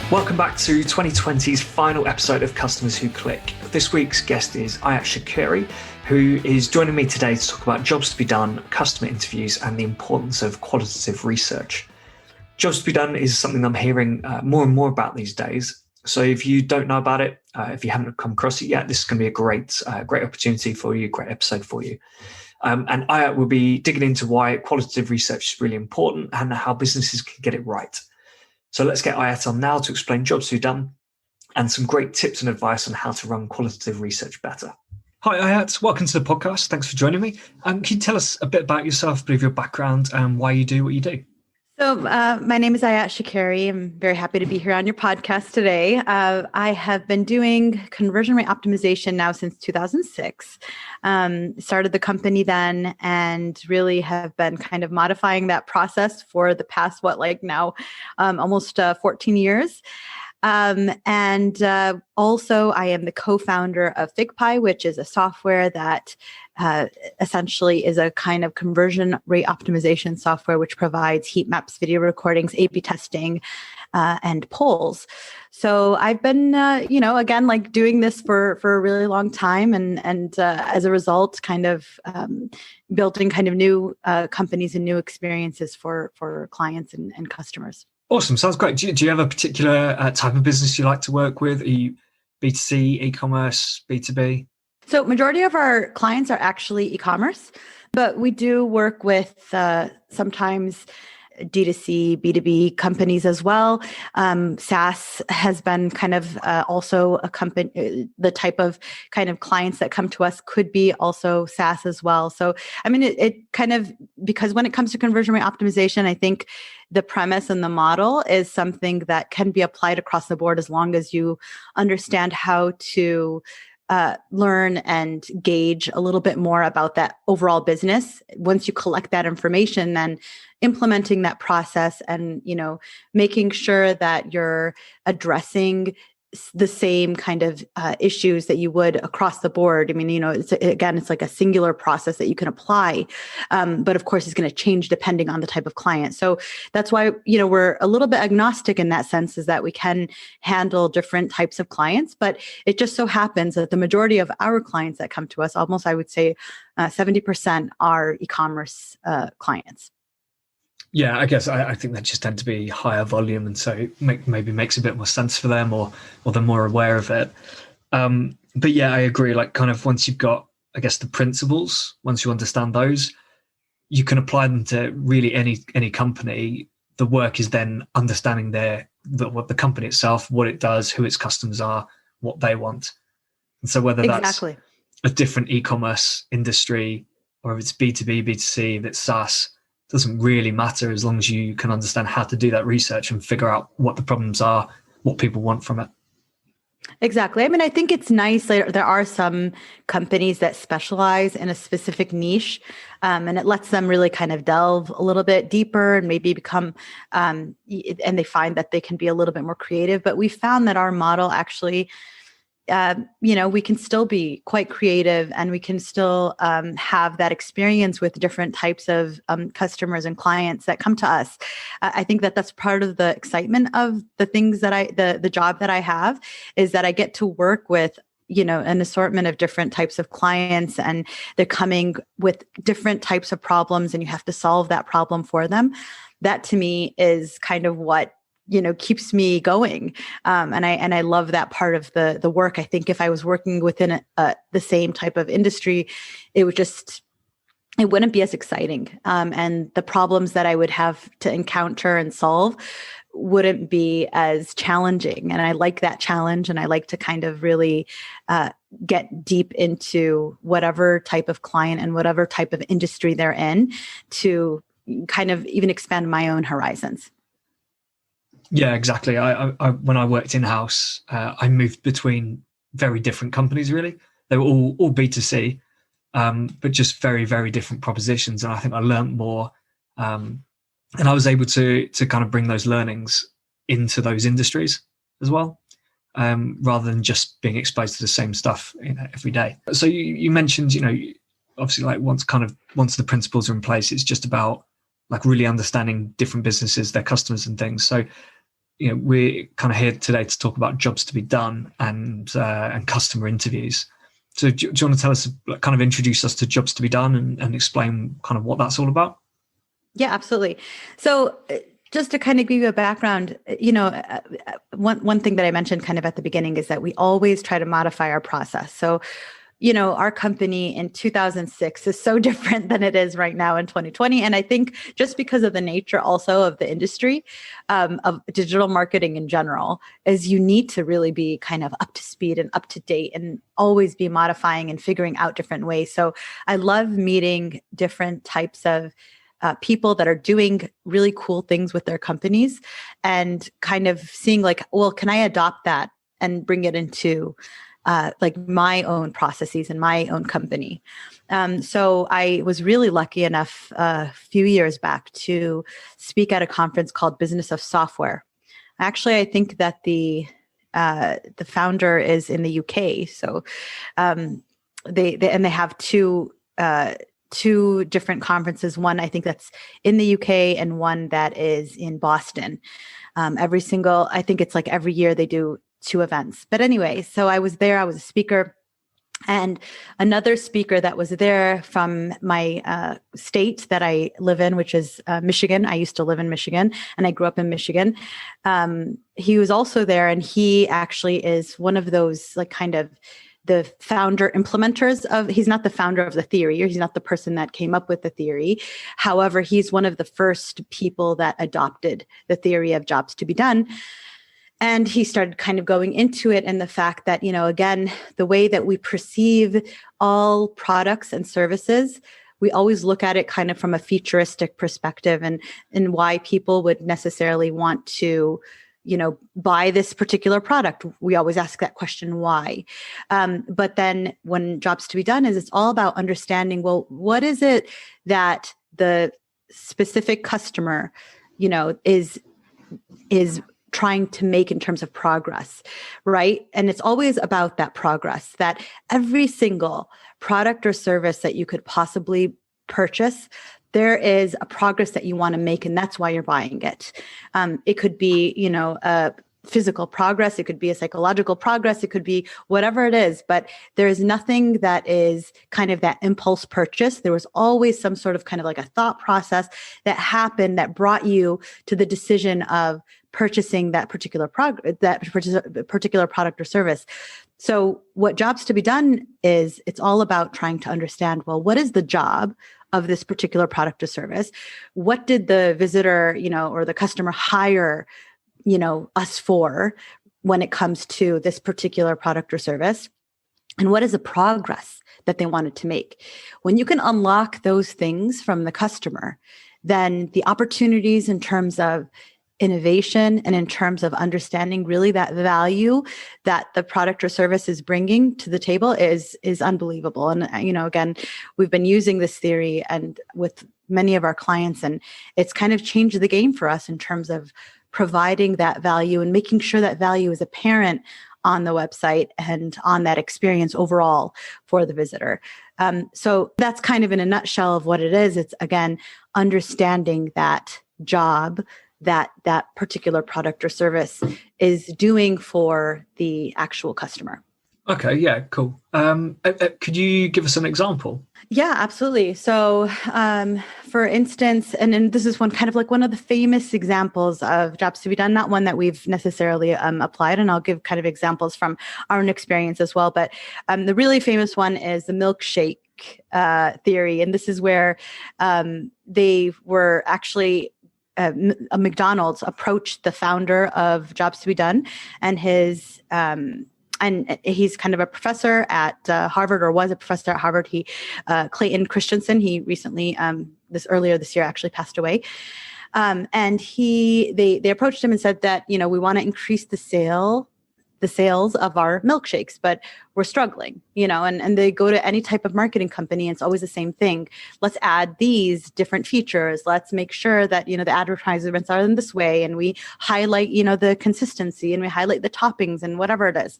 Welcome back to 2020's final episode of Customers Who Click. This week's guest is Ayat Shukairy, who is joining me today to talk about jobs to be done, customer interviews, and the importance of qualitative research. Jobs to be done is something I'm hearing more and more about these days. So if you don't know about it, if you haven't come across it yet, this is going to be a great opportunity for you, great episode for you. And Ayat will be digging into why qualitative research is really important and how businesses can get it right. So let's get Ayat on now to explain jobs to be done and some great tips and advice on how to run qualitative research better. Hi Ayat, welcome to the podcast. Thanks for joining me. Can you tell us a bit about yourself, a bit of your background and why you do what you do? So my name is Ayat Shukairy. I'm very happy to be here on your podcast today. I have been doing conversion rate optimization now since 2006. Started the company then and really have been kind of modifying that process for the past, almost 14 years. Also, I am the co-founder of FigPie, which is a software that essentially is a kind of conversion rate optimization software, which provides heat maps, video recordings, A/B testing, and polls. So I've been, doing this for a really long time, and as a result, building kind of new companies and new experiences for clients and customers. Awesome. Sounds great. Do you have a particular type of business you like to work with? Are you B2C, e-commerce, B2B? So majority of our clients are actually e-commerce, but we do work with sometimes D2C, B2B companies as well. SaaS has been kind of also a company, the type of kind of clients that come to us could be also SaaS as well. So, I mean, it kind of, because when it comes to conversion rate optimization, I think the premise and the model is something that can be applied across the board as long as you understand how to learn and gauge a little bit more about that overall business. Once you collect that information, then implementing that process and, making sure that you're addressing the same kind of issues that you would across the board. I mean, it's like a singular process that you can apply, but of course it's going to change depending on the type of client. So that's why, we're a little bit agnostic in that sense, is that we can handle different types of clients, but it just so happens that the majority of our clients that come to us, almost, I would say 70% are e-commerce clients. Yeah, I guess I think they just tend to be higher volume, and so maybe makes a bit more sense for them, or they're more aware of it. But yeah, I agree. Like, kind of once you've got, I guess, the principles, once you understand those, you can apply them to really any company. The work is then understanding what the company itself, what it does, who its customers are, what they want. And so whether that's a different e-commerce industry, or if it's B2B, B2C, if it's SaaS, doesn't really matter as long as you can understand how to do that research and figure out what the problems are, what people want from it. Exactly. I mean, I think it's nice. There are some companies that specialize in a specific niche, and it lets them really kind of delve a little bit deeper and maybe become, and they find that they can be a little bit more creative. But we found that our model actually, we can still be quite creative, and we can still have that experience with different types of customers and clients that come to us. I think that that's part of the excitement of the things that the job that I have, is that I get to work with an assortment of different types of clients, and they're coming with different types of problems, and you have to solve that problem for them. That to me is kind of what keeps me going. And I love that part of the work. I think if I was working within the same type of industry, it wouldn't be as exciting. And the problems that I would have to encounter and solve wouldn't be as challenging. And I like that challenge. And I like to kind of really get deep into whatever type of client and whatever type of industry they're in, to kind of even expand my own horizons. Yeah, exactly. I when I worked in-house, I moved between very different companies, really. They were all B2C, but just very, very different propositions. And I think I learned more, and I was able to kind of bring those learnings into those industries as well, rather than just being exposed to the same stuff every day. So you mentioned, obviously, like once the principles are in place, it's just about like really understanding different businesses, their customers and things. So we're kind of here today to talk about jobs to be done and customer interviews. So do you want to tell us, kind of introduce us to jobs to be done and explain kind of what that's all about? Yeah, absolutely. So just to kind of give you a background, one thing that I mentioned kind of at the beginning is that we always try to modify our process. So, our company in 2006 is so different than it is right now in 2020. And I think just because of the nature also of the industry, of digital marketing in general, is you need to really be kind of up to speed and up to date and always be modifying and figuring out different ways. So I love meeting different types of people that are doing really cool things with their companies and kind of seeing like, well, can I adopt that and bring it into like my own processes and my own company. So I was really lucky enough a few years back to speak at a conference called Business of Software. Actually, I think that the founder is in the UK. So they have two different conferences. One I think that's in the UK and one that is in Boston. I think it's like every year they do 2 events. But anyway, so I was there, I was a speaker, and another speaker that was there from my state that I live in, which is Michigan. I used to live in Michigan and I grew up in Michigan. He was also there, and he actually is one of those like kind of the founder implementers of, he's not the founder of the theory, or he's not the person that came up with the theory. However, he's one of the first people that adopted the theory of jobs to be done. And he started kind of going into it, and the fact that, again, the way that we perceive all products and services, we always look at it kind of from a futuristic perspective, and why people would necessarily want to, buy this particular product. We always ask that question, why? But then when jobs to be done is, it's all about understanding, well, what is it that the specific customer, is trying to make in terms of progress, right? And it's always about that progress, that every single product or service that you could possibly purchase, there is a progress that you want to make, and that's why you're buying it. It could be, a physical progress. It could be a psychological progress. It could be whatever it is, but there is nothing that is kind of that impulse purchase. There was always some sort of kind of like a thought process that happened that brought you to the decision of purchasing that particular particular product or service. So what jobs to be done is, it's all about trying to understand, well, what is the job of this particular product or service? What did the visitor, or the customer hire, us for when it comes to this particular product or service? And what is the progress that they wanted to make? When you can unlock those things from the customer, then the opportunities in terms of innovation and in terms of understanding really that value that the product or service is bringing to the table is unbelievable. And, again, we've been using this theory and with many of our clients, and it's kind of changed the game for us in terms of providing that value and making sure that value is apparent on the website and on that experience overall for the visitor. So that's kind of in a nutshell of what it is. It's, again, understanding that job that particular product or service is doing for the actual customer. Okay, yeah, cool. Could you give us an example? Yeah, absolutely. So, for instance, and this is one of the famous examples of jobs to be done, not one that we've necessarily applied, and I'll give kind of examples from our own experience as well. But the really famous one is the milkshake theory, and this is where they were actually a McDonald's approached the founder of Jobs to be Done, and his and he's kind of a professor at Harvard, or was a professor at Harvard. Clayton Christensen. He recently, earlier this year, actually passed away. And they approached him and said that, we want to increase the sales of our milkshakes, but we're struggling, and they go to any type of marketing company, and it's always the same thing. Let's add these different features. Let's make sure that, the advertisements are in this way, and we highlight, the consistency, and we highlight the toppings and whatever it is.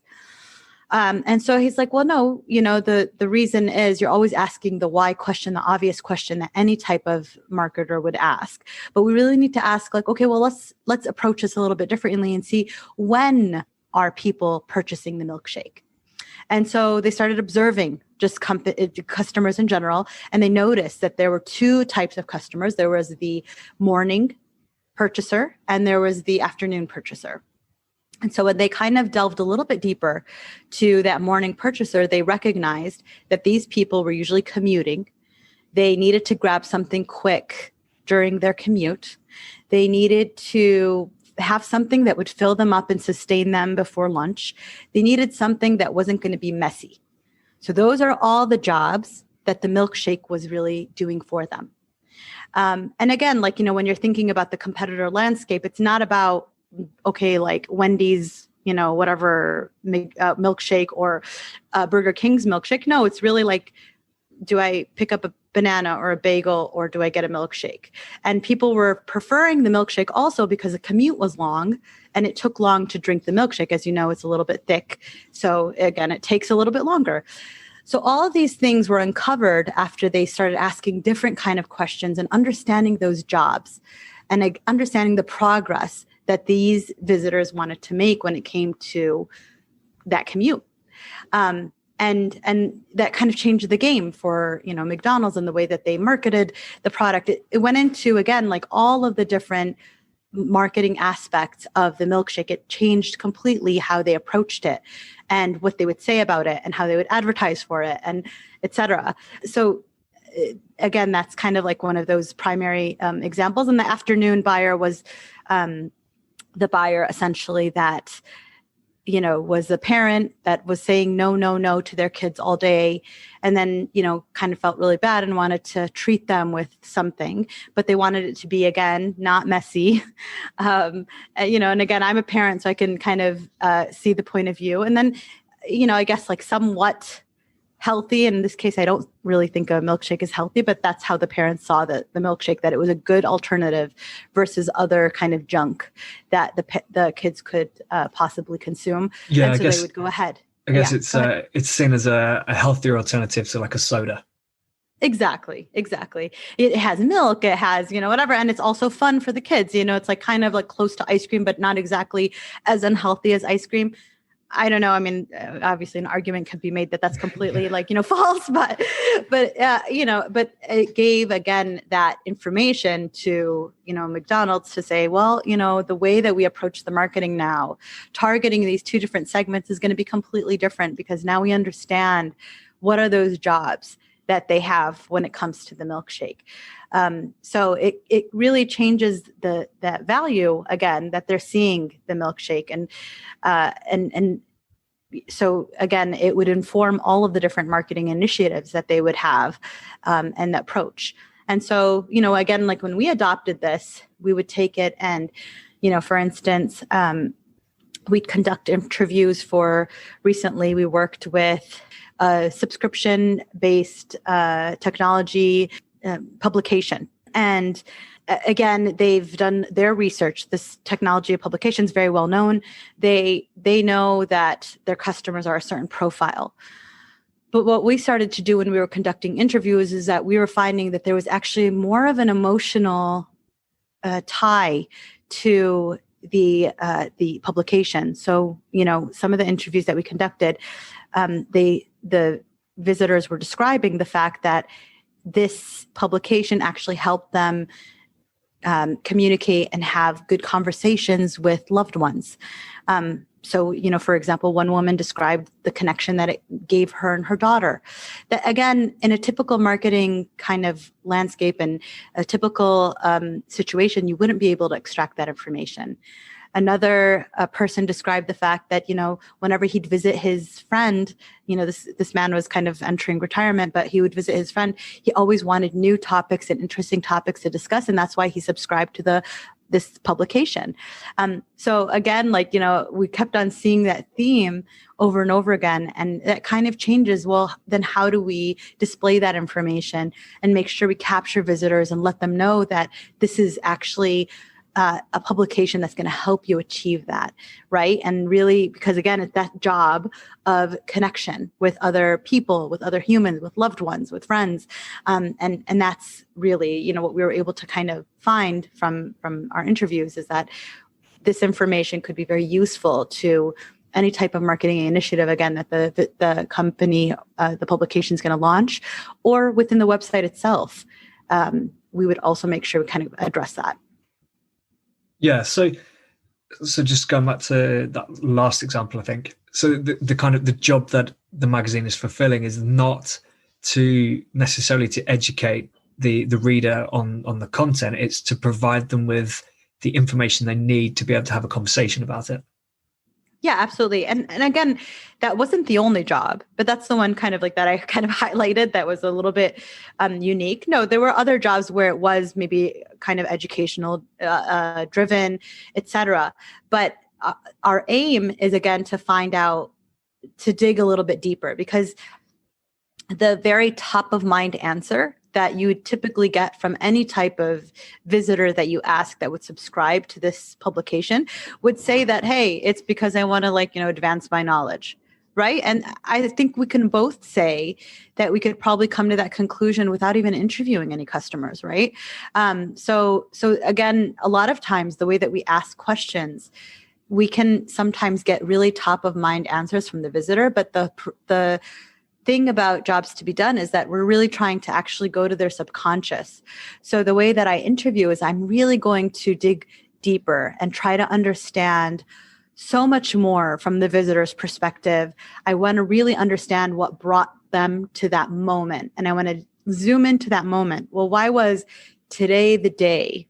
And so he's like, well, no, the reason is you're always asking the why question, the obvious question that any type of marketer would ask. But we really need to ask like, okay, well, let's approach this a little bit differently and see, when are people purchasing the milkshake? And so they started observing just customers in general, and they noticed that there were two types of customers. There was the morning purchaser and there was the afternoon purchaser. And so when they kind of delved a little bit deeper to that morning purchaser, they recognized that these people were usually commuting. They needed to grab something quick during their commute. They needed to have something that would fill them up and sustain them before lunch. They needed something that wasn't going to be messy. So those are all the jobs that the milkshake was really doing for them. And again, like, when you're thinking about the competitor landscape, it's not about, okay, like Wendy's, whatever milkshake or Burger King's milkshake. No, it's really like, do I pick up a banana or a bagel, or do I get a milkshake? And people were preferring the milkshake also because the commute was long and it took long to drink the milkshake. As you know, it's a little bit thick. So again, it takes a little bit longer. So all of these things were uncovered after they started asking different kind of questions and understanding those jobs and understanding the progress that these visitors wanted to make when it came to that commute. And that kind of changed the game for, McDonald's and the way that they marketed the product. It went into, again, like all of the different marketing aspects of the milkshake. It changed completely how they approached it and what they would say about it and how they would advertise for it and et cetera. So again, that's kind of like one of those primary examples. And the afternoon buyer was the buyer essentially that was a parent that was saying no to their kids all day. And then, kind of felt really bad and wanted to treat them with something, but they wanted it to be, again, not messy. And again, I'm a parent, so I can kind of see the point of view. And then, I guess like somewhat healthy. In this case, I don't really think a milkshake is healthy, but that's how the parents saw the milkshake, that it was a good alternative versus other kind of junk that the kids could possibly consume. Yeah, and so they would go ahead. I guess it's seen as a healthier alternative to like a soda. Exactly. It has milk, it has, whatever. And it's also fun for the kids. It's like kind of like close to ice cream, but not exactly as unhealthy as ice cream. I don't know. I mean, obviously an argument could be made that that's completely false, but it gave, again, that information to, McDonald's to say, well, the way that we approach the marketing now, targeting these two different segments is going to be completely different because now we understand what are those jobs that they have when it comes to the milkshake. So it really changes that value, again, that they're seeing the milkshake. And so again, it would inform all of the different marketing initiatives that they would have and the approach. And so, again, like when we adopted this, we would take it and, for instance, we'd conduct interviews recently we worked with a subscription-based technology publication. And again, they've done their research. This technology of publication is very well known. They know that their customers are a certain profile. But what we started to do when we were conducting interviews is that we were finding that there was actually more of an emotional tie to the publication. So, some of the interviews that we conducted, the visitors were describing the fact that this publication actually helped them communicate and have good conversations with loved ones. So, for example, one woman described the connection that it gave her and her daughter. That, again, in a typical marketing kind of landscape and a typical situation, you wouldn't be able to extract that information. Another person described the fact that, whenever he'd visit his friend, this man was kind of entering retirement, but he would visit his friend. He always wanted new topics and interesting topics to discuss. And that's why he subscribed to this publication. So again, we kept on seeing that theme over and over again. And that kind of changes. Well, then how do we display that information and make sure we capture visitors and let them know that this is actually a publication that's going to help you achieve that, right? And really, because again, it's that job of connection with other people, with other humans, with loved ones, with friends, and that's really, what we were able to kind of find from our interviews is that this information could be very useful to any type of marketing initiative, again, that the company, the publication is going to launch, or within the website itself. We would also make sure we kind of address that. Yeah. So just going back to that last example, I think, so the kind of the job that the magazine is fulfilling is not to necessarily to educate the reader on the content. It's to provide them with the information they need to be able to have a conversation about it. Yeah, absolutely. And again, that wasn't the only job, but that's the one kind of like that I kind of highlighted that was a little bit unique. No, there were other jobs where it was maybe kind of educational driven, et cetera. But our aim is, again, to find out, to dig a little bit deeper, because the very top of mind answer that you would typically get from any type of visitor that you ask that would subscribe to this publication would say that, hey, it's because I want to advance my knowledge, right? And I think we can both say that we could probably come to that conclusion without even interviewing any customers, right? So again, a lot of times the way that we ask questions, we can sometimes get really top of mind answers from the visitor, but the thing about jobs to be done is that we're really trying to actually go to their subconscious. So the way that I interview is I'm really going to dig deeper and try to understand so much more from the visitor's perspective. I want to really understand what brought them to that moment. And I want to zoom into that moment. Well, why was today the day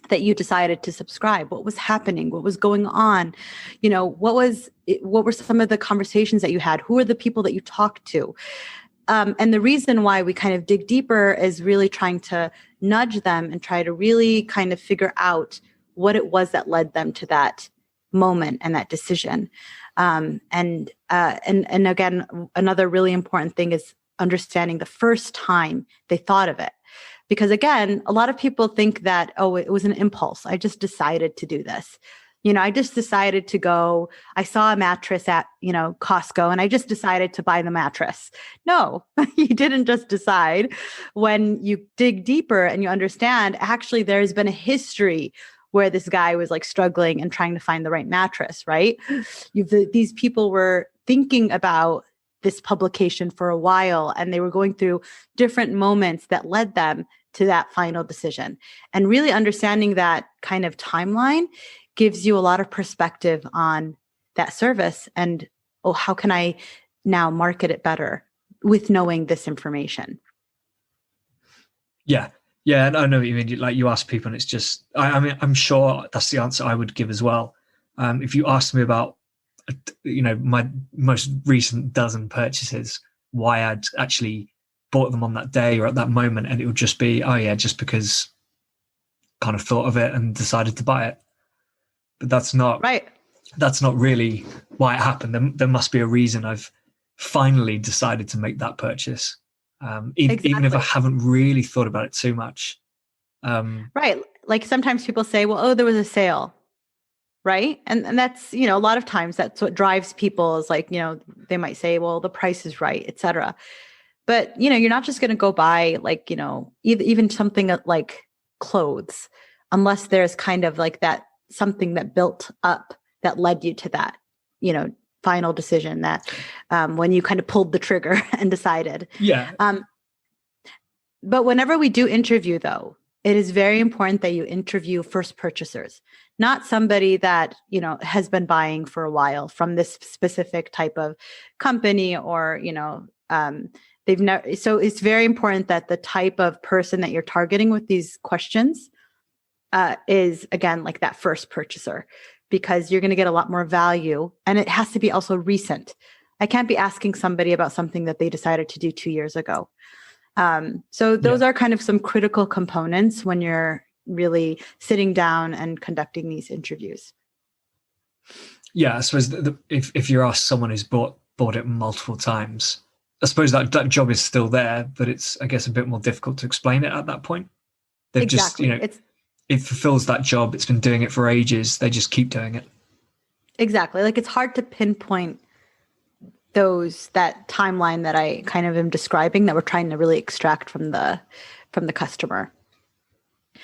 that you decided to subscribe? What was happening? What was going on? What were some of the conversations that you had? Who are the people that you talked to? And the reason why we kind of dig deeper is really trying to nudge them and try to really kind of figure out what it was that led them to that moment and that decision. And again, another really important thing is understanding the first time they thought of it. Because again, a lot of people think that, oh, it was an impulse. I just decided to do this. I just decided to go, I saw a mattress at, Costco, and I just decided to buy the mattress. No, you didn't just decide. When you dig deeper and you understand, actually, there's been a history where this guy was struggling and trying to find the right mattress, right? These people were thinking about this publication for a while, and they were going through different moments that led them to that final decision. And really understanding that kind of timeline gives you a lot of perspective on that service and, oh, how can I now market it better with knowing this information? Yeah. Yeah, I know what you mean. You ask people and it's just, I mean, I'm sure that's the answer I would give as well. If you asked me about my most recent dozen purchases, why I'd actually bought them on that day or at that moment, and it would just be, oh yeah, just because kind of thought of it and decided to buy it. But that's not right. That's not really why it happened. There must be a reason I've finally decided to make that purchase, even if I haven't really thought about it too much. Right. Like sometimes people say, well, oh, there was a sale. Right. And that's, a lot of times that's what drives people is they might say, well, the price is right, et cetera. But, you're not just going to go buy even something like clothes, unless there's kind of that something that built up that led you to that, final decision that when you kind of pulled the trigger and decided. Yeah. But whenever we do interview, though, it is very important that you interview first purchasers, not somebody that, has been buying for a while from this specific type of company or, they've never. So it's very important that the type of person that you're targeting with these questions is, again, like that first purchaser, because you're going to get a lot more value. And it has to be also recent. I can't be asking somebody about something that they decided to do 2 years ago. So those are kind of some critical components when you're really sitting down and conducting these interviews. Yeah, I suppose if you're asked someone who's bought it multiple times, I suppose that job is still there, but it's, I guess, a bit more difficult to explain it at that point. They've exactly. just, it fulfills that job. It's been doing it for ages. They just keep doing it. Exactly. Like it's hard to pinpoint that timeline that I kind of am describing that we're trying to really extract from the customer.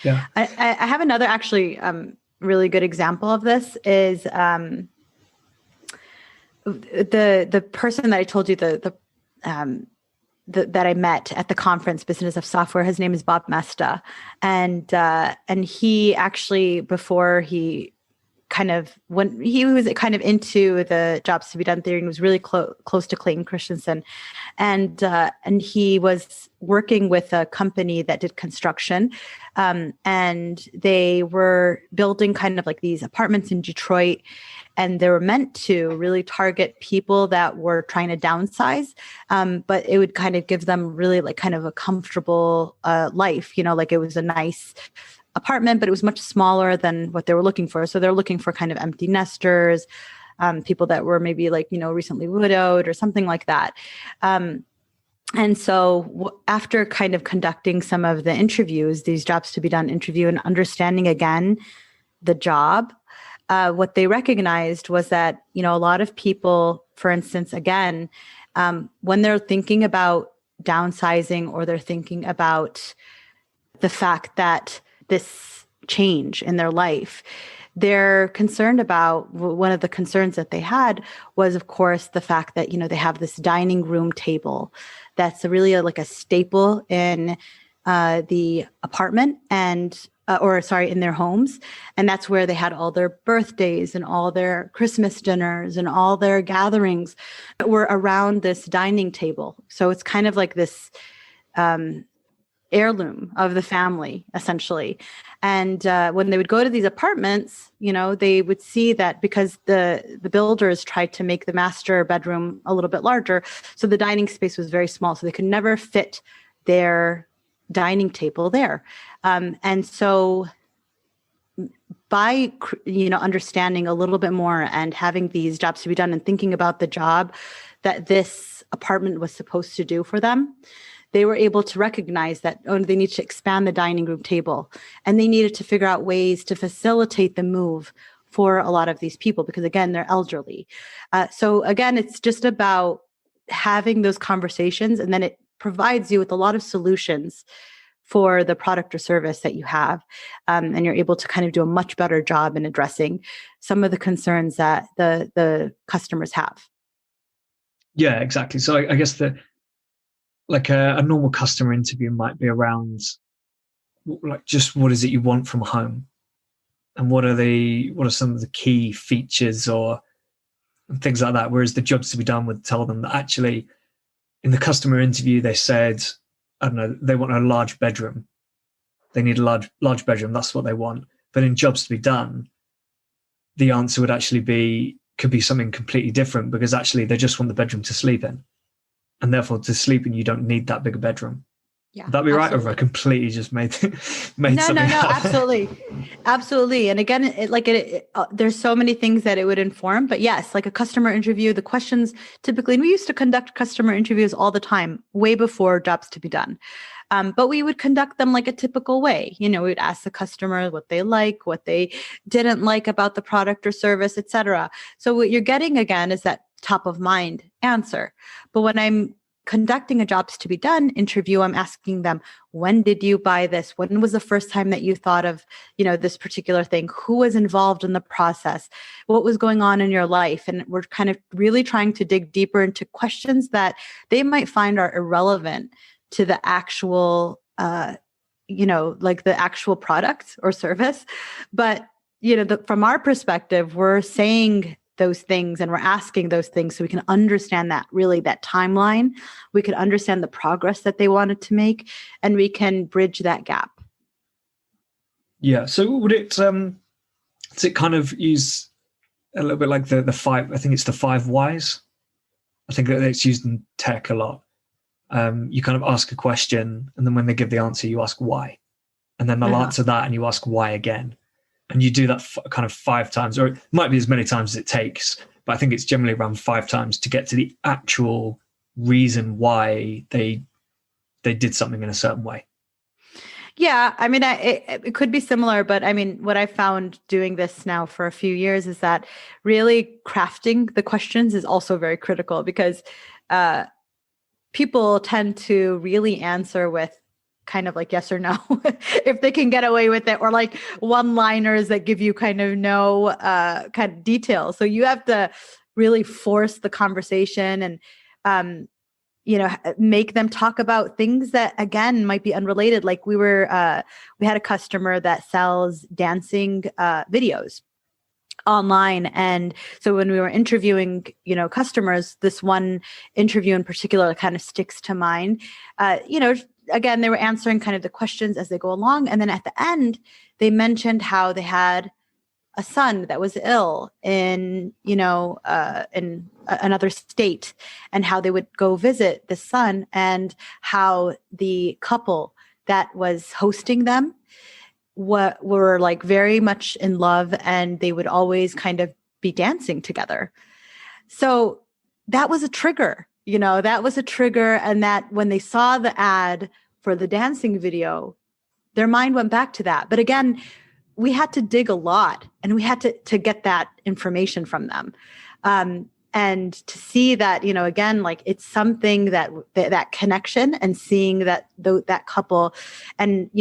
Yeah. I have another actually really good example of this is the person that I told you that I met at the conference Business of Software. His name is Bob Mesta, and he actually, before he when he was kind of into the jobs to be done theory and was really close to Clayton Christensen, and he was working with a company that did construction, and they were building kind of like these apartments in Detroit, and they were meant to really target people that were trying to downsize, but it would kind of give them really like kind of a comfortable life, like it was a nice apartment, but it was much smaller than what they were looking for. So they're looking for kind of empty nesters, people that were maybe like, recently widowed or something like that. And so after kind of conducting some of the interviews, these jobs to be done interview, and understanding again the job, what they recognized was that, a lot of people, for instance, again, when they're thinking about downsizing or they're thinking about the fact that this change in their life, they're concerned about, one of the concerns that they had was, of course, the fact that, they have this dining room table that's really like a staple in the apartment and in their homes. And that's where they had all their birthdays and all their Christmas dinners and all their gatherings that were around this dining table. So it's kind of like this heirloom of the family, essentially. And when they would go to these apartments, they would see that because the builders tried to make the master bedroom a little bit larger, so the dining space was very small, so they could never fit their dining table there. And so by understanding a little bit more and having these jobs to be done and thinking about the job that this apartment was supposed to do for them, they were able to recognize that they need to expand the dining room table, and they needed to figure out ways to facilitate the move for a lot of these people because, again, they're elderly. So again, it's just about having those conversations, and then it provides you with a lot of solutions for the product or service that you have, and you're able to kind of do a much better job in addressing some of the concerns that the customers have. Yeah, exactly. So I guess like a normal customer interview might be around like just what is it you want from a home, and what are some of the key features or things like that. Whereas the jobs to be done would tell them that actually in the customer interview they said, I don't know, they want a large bedroom. They need a large bedroom. That's what they want. But in jobs to be done, the answer could be something completely different, because actually they just want the bedroom to sleep in. And therefore to sleep in, you don't need that big a bedroom. Yeah, would that be absolutely. right? Or have I completely just made No, something up? Absolutely. And again, there's so many things that it would inform, but yes, like a customer interview, the questions typically, and we used to conduct customer interviews all the time, way before jobs to be done. But we would conduct them like a typical way. We'd ask the customer what they like, what they didn't like about the product or service, et cetera. So what you're getting again is that top of mind answer. But when I'm conducting a jobs to be done interview, I'm asking them, when did you buy this? When was the first time that you thought of, this particular thing? Who was involved in the process? What was going on in your life? And we're kind of really trying to dig deeper into questions that they might find are irrelevant to the actual, like the actual product or service. But, from our perspective, we're saying those things and we're asking those things so we can understand that timeline. We can understand the progress that they wanted to make, and we can bridge that gap. Yeah. So would it does it kind of use a little bit like the five, I think it's the 5 whys. I think that it's used in tech a lot. You kind of ask a question, and then when they give the answer, you ask why, and then they'll answer that and you ask why again. And you do that kind of 5 times, or it might be as many times as it takes, but I think it's generally around 5 times to get to the actual reason why they did something in a certain way. Yeah, I mean, it could be similar, but I mean, what I found doing this now for a few years is that really crafting the questions is also very critical because uh, people tend to really answer with kind of like yes or no if they can get away with it, or like one liners that give you kind of no kind of detail. So you have to really force the conversation and make them talk about things that again might be unrelated. Like we had a customer that sells dancing videos online. And so when we were interviewing, customers, this one interview in particular kind of sticks to mind. Again, they were answering kind of the questions as they go along. And then at the end, they mentioned how they had a son that was ill in another state, and how they would go visit the son, and how the couple that was hosting them were like very much in love, and they would always kind of be dancing together. So that was a trigger, and that when they saw the ad for the dancing video, their mind went back to that. But again, we had to dig a lot, and we had to get that information from them. And to see that, again, like it's something that connection, and seeing that couple, and,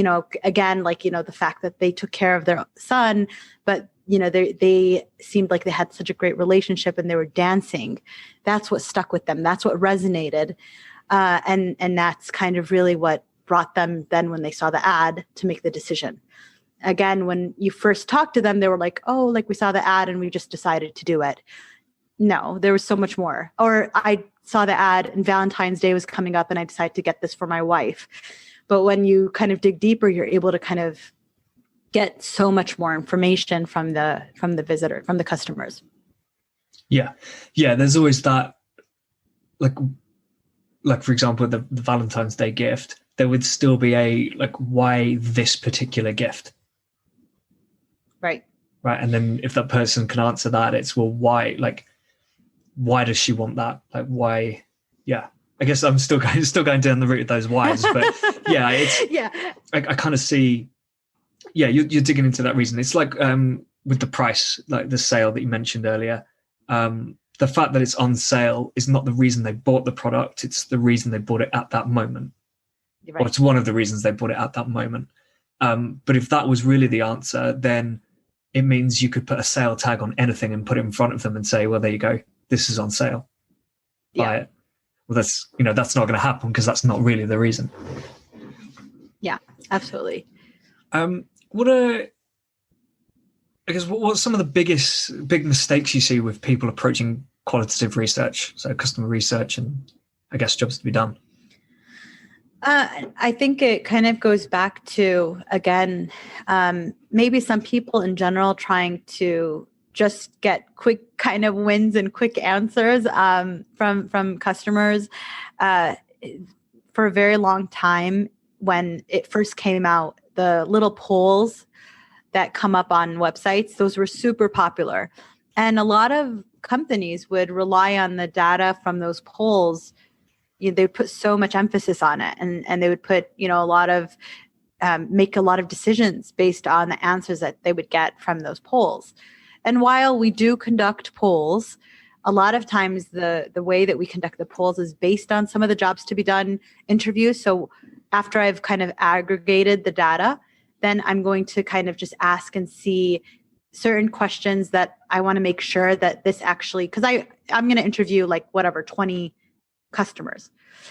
again, like, the fact that they took care of their son, but, they seemed like they had such a great relationship and they were dancing. That's what stuck with them. That's what resonated. And that's kind of really what brought them then when they saw the ad to make the decision. Again, when you first talked to them, they were like, oh, like we saw the ad and we just decided to do it. No, there was so much more. Or I saw the ad and Valentine's Day was coming up and I decided to get this for my wife. But when you kind of dig deeper, you're able to kind of get so much more information from the visitor, from the customers. Yeah. There's always that, like for example, the Valentine's Day gift, there would still be a, like, why this particular gift? Right. And then if that person can answer that, it's, well, why does she want that? Like, why? Yeah. I guess I'm still going down the route of those whys, but yeah, I kind of see, you're digging into that reason. It's like with the price, like the sale that you mentioned earlier, the fact that it's on sale is not the reason they bought the product. It's the reason they bought it at that moment. Right. Or it's one of the reasons they bought it at that moment. But if that was really the answer, then it means you could put a sale tag on anything and put it in front of them and say, well, there you go. This is on sale. Buy it. Well, that's not going to happen because that's not really the reason. Yeah, absolutely. What's some of the big mistakes you see with people approaching qualitative research, so customer research, and I guess jobs to be done? I think it kind of goes back to, again, maybe some people in general trying to just get quick kind of wins and quick answers from customers. For a very long time, when it first came out, the little polls that come up on websites, those were super popular. And a lot of companies would rely on the data from those polls. They would put so much emphasis on it, and they would put, a lot of, make a lot of decisions based on the answers that they would get from those polls. And while we do conduct polls, a lot of times the way that we conduct the polls is based on some of the jobs to be done interviews. So after I've kind of aggregated the data, then I'm going to kind of just ask and see certain questions that I want to make sure that this actually, because I'm going to interview 20 customers.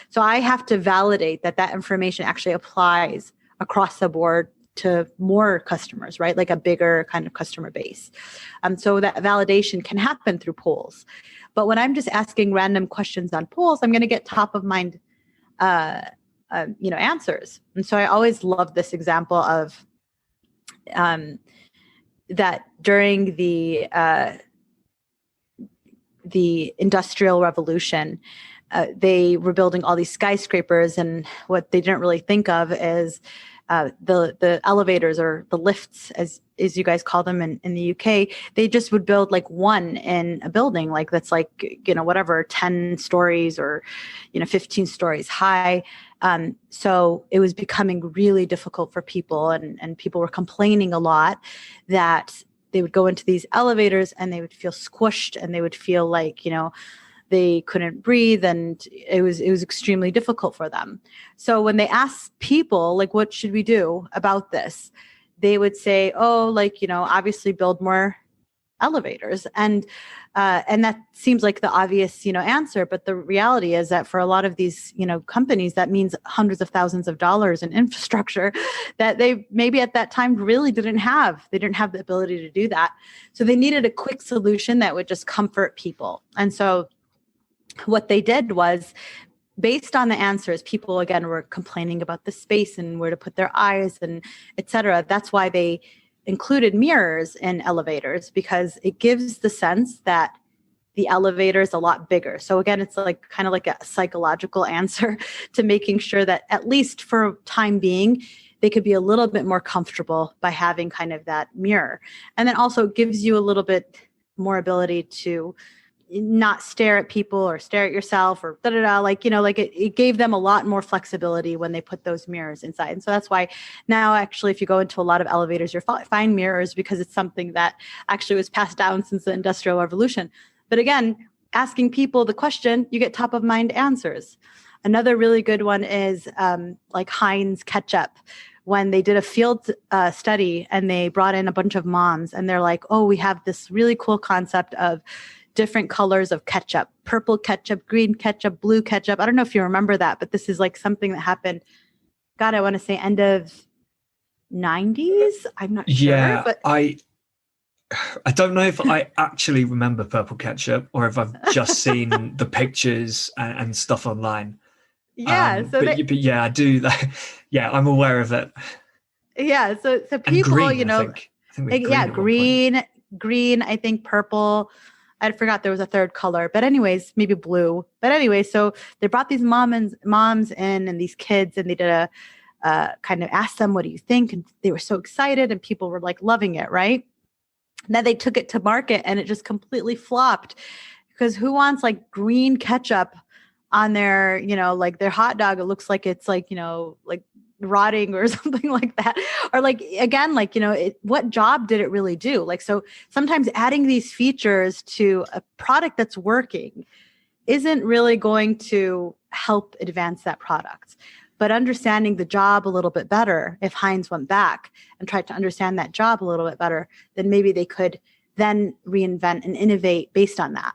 So I have to validate that information actually applies across the board to more customers, right? Like a bigger kind of customer base. So that validation can happen through polls. But when I'm just asking random questions on polls, I'm going to get top of mind, answers. And so I always love this example of that during the Industrial Revolution, they were building all these skyscrapers, and what they didn't really think of is the elevators, or the lifts, as you guys call them in the UK. They just would build one in a building, that's 10 stories or 15 stories high. So it was becoming really difficult for people, and people were complaining a lot that they would go into these elevators and they would feel squished and they would feel like, they couldn't breathe, and it was extremely difficult for them. So when they asked people, like, what should we do about this? They would say, oh, like, obviously build more elevators. And that seems like the obvious, answer. But the reality is that for a lot of these, companies, that means hundreds of thousands of dollars in infrastructure that they maybe at that time really didn't have. They didn't have the ability to do that. So they needed a quick solution that would just comfort people. And so what they did was, based on the answers, people again were complaining about the space and where to put their eyes and et cetera. That's why they included mirrors in elevators, because it gives the sense that the elevator is a lot bigger. So again, it's like kind of like a psychological answer to making sure that at least for time being, they could be a little bit more comfortable by having kind of that mirror. And then also gives you a little bit more ability to not stare at people or stare at yourself or like it gave them a lot more flexibility when they put those mirrors inside. And so that's why now, actually, if you go into a lot of elevators, you'll find mirrors, because it's something that actually was passed down since the Industrial Revolution. But again, asking people the question, you get top of mind answers. Another really good one is like Heinz ketchup. When they did a field study and they brought in a bunch of moms, and they're like, oh, we have this really cool concept of different colors of ketchup: purple ketchup, green ketchup, blue ketchup. I don't know if you remember that, but this is like something that happened, God, I want to say end of 90s. I'm not sure. Yeah, but I don't know if I actually remember purple ketchup or if I've just seen the pictures and stuff online. Yeah. But yeah, I do. Yeah, I'm aware of it. Yeah. So people, green, I think green, I think purple. I forgot there was a third color, but anyways, maybe blue. But anyway, so they brought these moms in and these kids, and they did a kind of asked them, what do you think? And they were so excited, and people were like loving it, right? And then they took it to market, and it just completely flopped, because who wants like green ketchup on their, like their hot dog? It looks like it's like, like rotting or something like that. Or like, again, like, what job did it really do? Like, so sometimes adding these features to a product that's working isn't really going to help advance that product. But understanding the job a little bit better, if Heinz went back and tried to understand that job a little bit better, then maybe they could then reinvent and innovate based on that.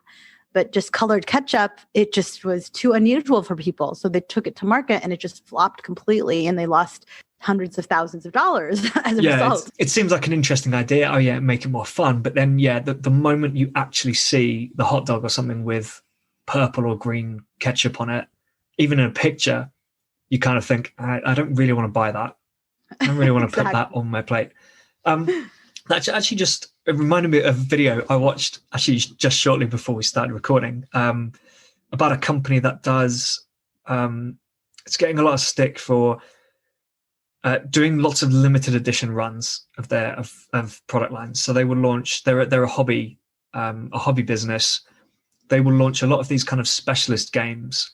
But just colored ketchup, it just was too unusual for people. So they took it to market, and it just flopped completely, and they lost hundreds of thousands of dollars as a result. It seems like an interesting idea. Oh yeah, make it more fun. But then, the moment you actually see the hot dog or something with purple or green ketchup on it, even in a picture, you kind of think, I don't really want to buy that. I don't really want to put that on my plate. That actually just, it reminded me of a video I watched actually just shortly before we started recording, about a company that does, it's getting a lot of stick for doing lots of limited edition runs of their of product lines. So they will launch, they're a hobby business. They will launch a lot of these kind of specialist games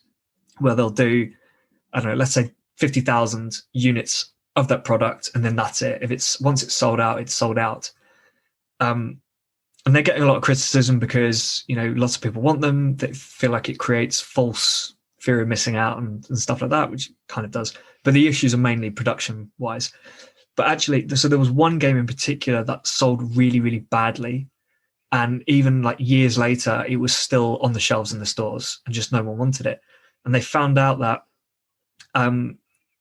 where they'll do, I don't know, let's say 50,000 units of that product, and then that's it. Once it's sold out, it's sold out. And they're getting a lot of criticism because, lots of people want them. They feel like it creates false fear of missing out and stuff like that, which it kind of does. But the issues are mainly production wise. But actually, so there was one game in particular that sold really, really badly. And even like years later, it was still on the shelves in the stores and just no one wanted it. And they found out that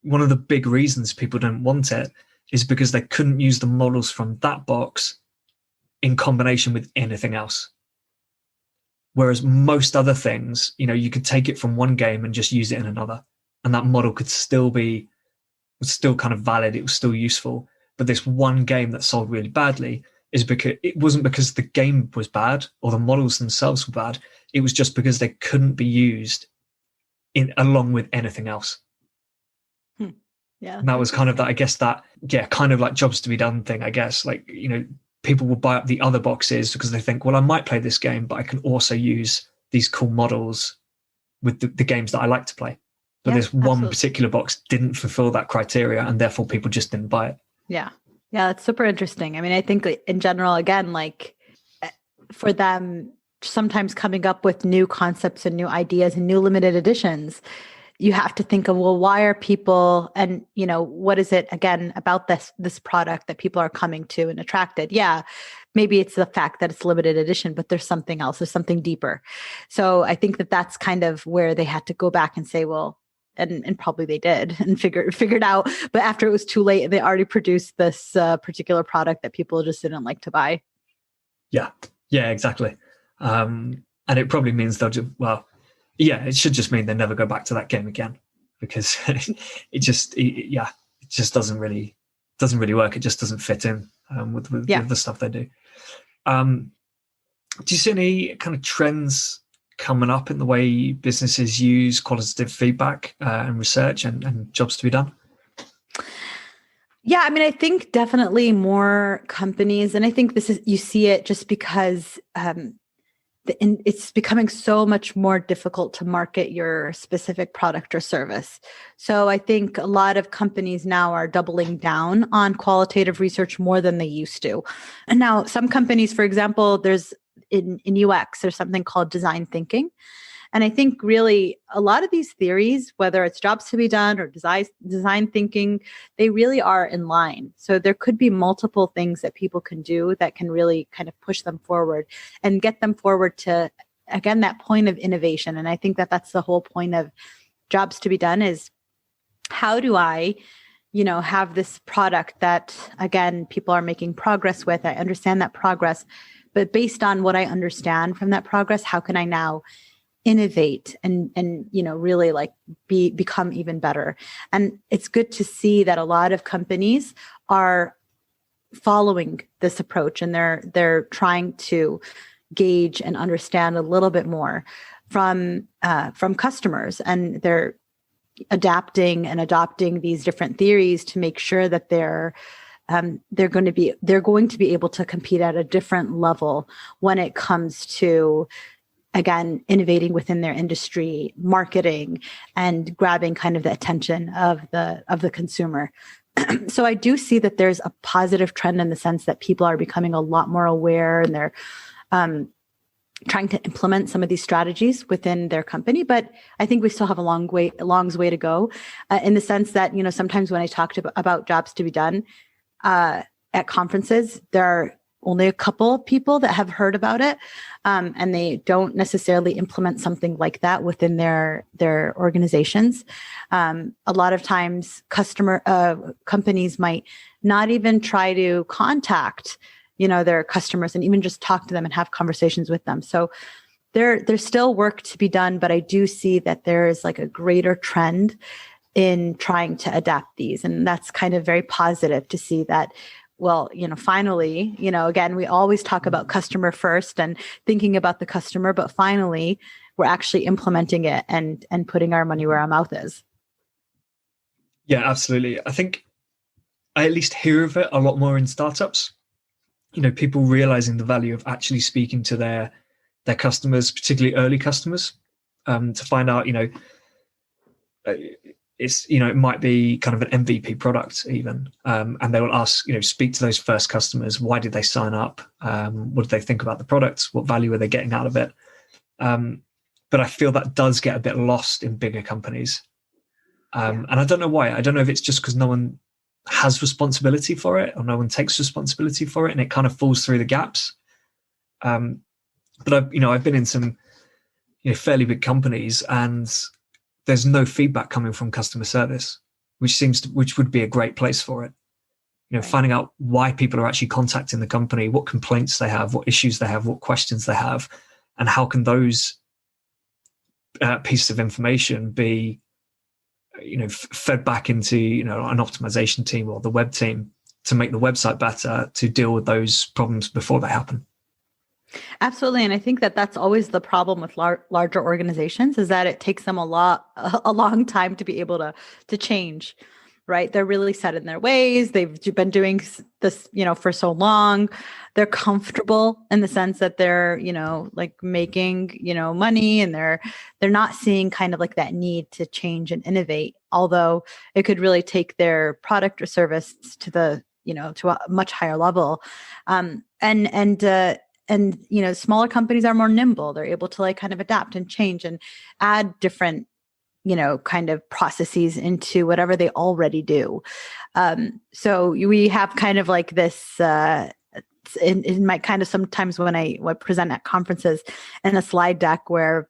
one of the big reasons people don't want it is because they couldn't use the models from that box in combination with anything else. Whereas most other things, you could take it from one game and just use it in another, and that model was still kind of valid. It was still useful. But this one game that sold really badly is because it wasn't because the game was bad or the models themselves were bad. It was just because they couldn't be used along with anything else. Yeah. And that was kind of that, I guess kind of like jobs to be done thing, I guess. Like, people will buy up the other boxes because they think, well, I might play this game, but I can also use these cool models with the games that I like to play. but Yeah, this one absolutely. particular box didn't fulfill that criteria, and therefore people just didn't buy it. Yeah. Yeah, it's super interesting. I mean, I think in general, again, like for them, sometimes coming up with new concepts and new ideas and new limited editions, you have to think of, well, why are people, and what is it again about this product that people are coming to and attracted? Yeah, maybe it's the fact that it's limited edition, but there's something else, there's something deeper. So I think that that's kind of where they had to go back and say, well, and probably they did and figured out, but after it was too late, they already produced this particular product that people just didn't like to buy. Yeah, exactly. And it probably means they'll just, well, yeah, it should just mean they never go back to that game again, because it just doesn't really work. It just doesn't fit in with the stuff they do. Do you see any kind of trends coming up in the way businesses use qualitative feedback and research and jobs to be done? Yeah, I mean, I think definitely more companies, and I think you see it just because it's becoming so much more difficult to market your specific product or service. So I think a lot of companies now are doubling down on qualitative research more than they used to. And now some companies, for example, there's in UX, there's something called design thinking. And I think really a lot of these theories, whether it's jobs to be done or design thinking, they really are in line. So there could be multiple things that people can do that can really kind of push them forward and get them forward to, again, that point of innovation. And I think that that's the whole point of jobs to be done is how do I have this product that, again, people are making progress with. I understand that progress, but based on what I understand from that progress, how can I now innovate and really like become even better? And it's good to see that a lot of companies are following this approach, and they're trying to gauge and understand a little bit more from customers, and they're adapting and adopting these different theories to make sure that they're going to be able to compete at a different level when it comes to, again, innovating within their industry, marketing, and grabbing kind of the attention of the consumer. So I do see that there's a positive trend in the sense that people are becoming a lot more aware, and they're trying to implement some of these strategies within their company. But I think we still have a long way to go, in the sense that, sometimes when I talked about jobs to be done at conferences, there are only a couple people that have heard about it, and they don't necessarily implement something like that within their organizations. A lot of times companies might not even try to contact their customers and even just talk to them and have conversations with them. So there's still work to be done, but I do see that there is like a greater trend in trying to adapt these, and that's kind of very positive to see that. Well, finally, again, we always talk about customer first and thinking about the customer, but finally we're actually implementing it and putting our money where our mouth is. Yeah, absolutely. I think I at least hear of it a lot more in startups. People realizing the value of actually speaking to their customers, particularly early customers, to find out, it's, it might be kind of an MVP product even. And they will ask, speak to those first customers. Why did they sign up? What did they think about the product? What value are they getting out of it? But I feel that does get a bit lost in bigger companies. And I don't know why. I don't know if it's just because no one has responsibility for it, or no one takes responsibility for it, and it kind of falls through the gaps. But I've been in some, fairly big companies, and there's no feedback coming from customer service, which would be a great place for it. Right. Finding out why people are actually contacting the company, what complaints they have, what issues they have, what questions they have, and how can those pieces of information be, fed back into, an optimization team or the web team to make the website better, to deal with those problems before they happen. Absolutely. And I think that that's always the problem with larger organizations, is that it takes them a long time to be able to change. right? They're really set in their ways. They've been doing this, for so long. They're comfortable in the sense that they're, like making, money, and they're not seeing kind of like that need to change and innovate. Although it could really take their product or service to to a much higher level. And smaller companies are more nimble. They're able to like kind of adapt and change and add different kind of processes into whatever they already do. So we have kind of like this, in my kind of sometimes when I present at conferences, in a slide deck where,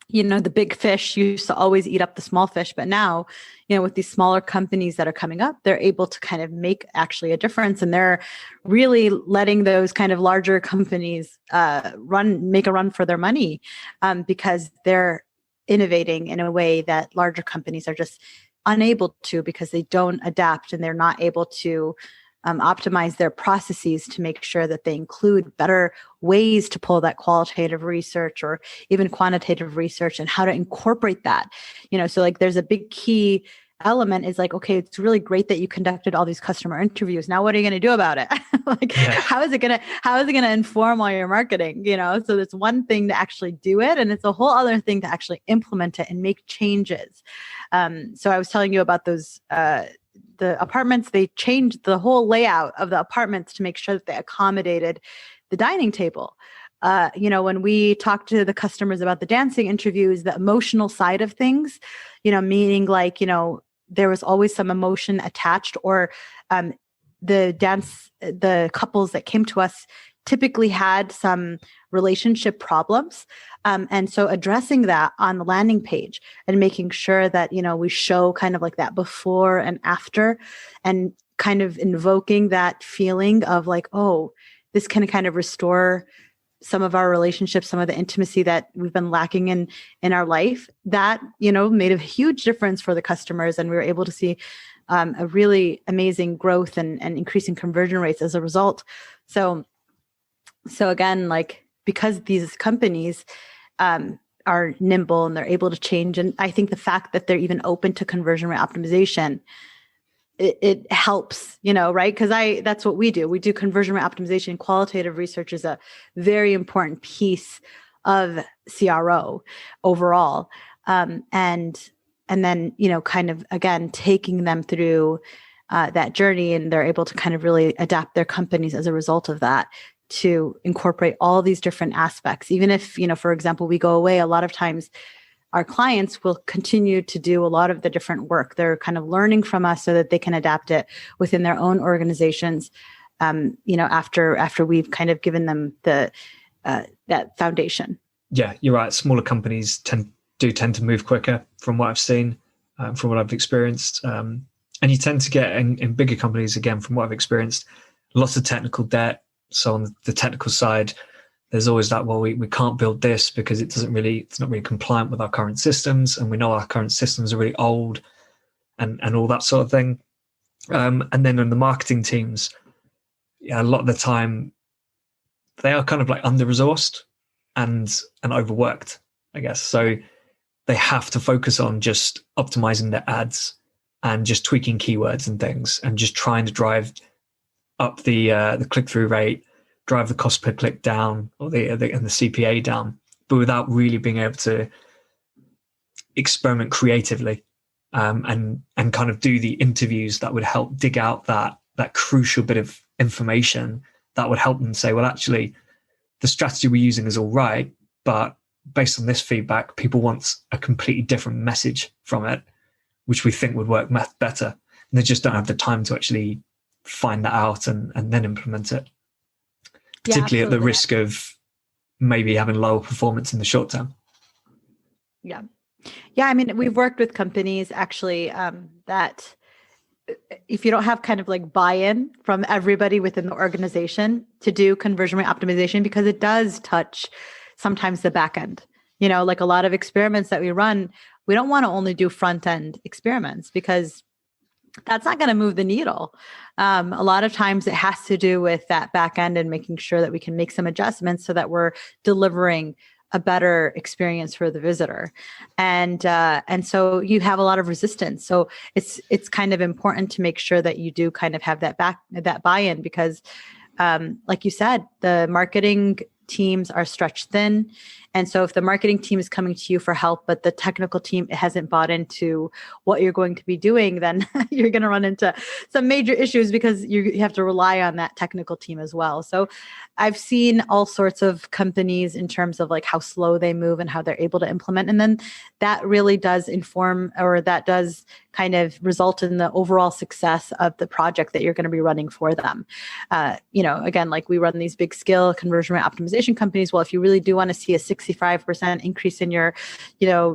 the big fish used to always eat up the small fish, but now, with these smaller companies that are coming up, they're able to kind of make actually a difference. And they're really letting those kind of larger companies make a run for their money, because they're innovating in a way that larger companies are just unable to, because they don't adapt and they're not able to optimize their processes to make sure that they include better ways to pull that qualitative research or even quantitative research, and how to incorporate that. So like there's a big key element is like, okay, it's really great that you conducted all these customer interviews. Now, what are you going to do about it? How is it going to inform all your marketing? So it's one thing to actually do it, and it's a whole other thing to actually implement it and make changes. So I was telling you about those, the apartments. They changed the whole layout of the apartments to make sure that they accommodated the dining table. When we talked to the customers about the dancing interviews, the emotional side of things, meaning like, there was always some emotion attached, or the couples that came to us typically had some relationship problems. And so addressing that on the landing page and making sure that, we show kind of like that before and after, and kind of invoking that feeling of like, oh, this can kind of restore some of our relationships, some of the intimacy that we've been lacking in our life. That, made a huge difference for the customers. And we were able to see a really amazing growth and increasing conversion rates as a result. So again, like, because these companies are nimble and they're able to change, and I think the fact that they're even open to conversion rate optimization, it helps, right? Because that's what we do. We do conversion rate optimization. Qualitative research is a very important piece of CRO overall. And then, kind of, again, taking them through that journey, and they're able to kind of really adapt their companies as a result of that, to incorporate all these different aspects. Even if, for example, we go away, a lot of times our clients will continue to do a lot of the different work. They're kind of learning from us so that they can adapt it within their own organizations, after we've kind of given them the that foundation. Yeah, you're right. Smaller companies tend to move quicker, from what I've seen, from what I've experienced. And you tend to get in bigger companies, again, from what I've experienced, lots of technical debt. So on the technical side, there's always that, well, we can't build this because it's not really compliant with our current systems, and we know our current systems are really old, and all that sort of thing. And then in the marketing teams, a lot of the time they are kind of like under-resourced and overworked, I guess. So they have to focus on just optimizing their ads and just tweaking keywords and things, and just trying to drive up the click-through rate, drive the cost per click down, or the CPA down, but without really being able to experiment creatively, and kind of do the interviews that would help dig out that crucial bit of information that would help them say, well, actually, the strategy we're using is all right, but based on this feedback, people want a completely different message from it, which we think would work better. And they just don't have the time to actually find that out and then implement it, particularly at the risk of maybe having lower performance in the short term. Yeah. I mean, we've worked with companies actually that if you don't have kind of like buy-in from everybody within the organization to do conversion rate optimization, because it does touch sometimes the back end, like a lot of experiments that we run, we don't want to only do front end experiments, because that's not going to move the needle. A lot of times it has to do with that back end and making sure that we can make some adjustments so that we're delivering a better experience for the visitor. And so you have a lot of resistance. So it's kind of important to make sure that you do kind of have that buy-in, because like you said, the marketing teams are stretched thin. And so if the marketing team is coming to you for help, but the technical team hasn't bought into what you're going to be doing, then you're going to run into some major issues, because you have to rely on that technical team as well. So I've seen all sorts of companies in terms of like how slow they move and how they're able to implement. And then that really does inform, or that does kind of result in the overall success of the project that you're going to be running for them. Again, like we run these big scale conversion rate optimization companies. Well, if you really do want to see a 65% increase in your,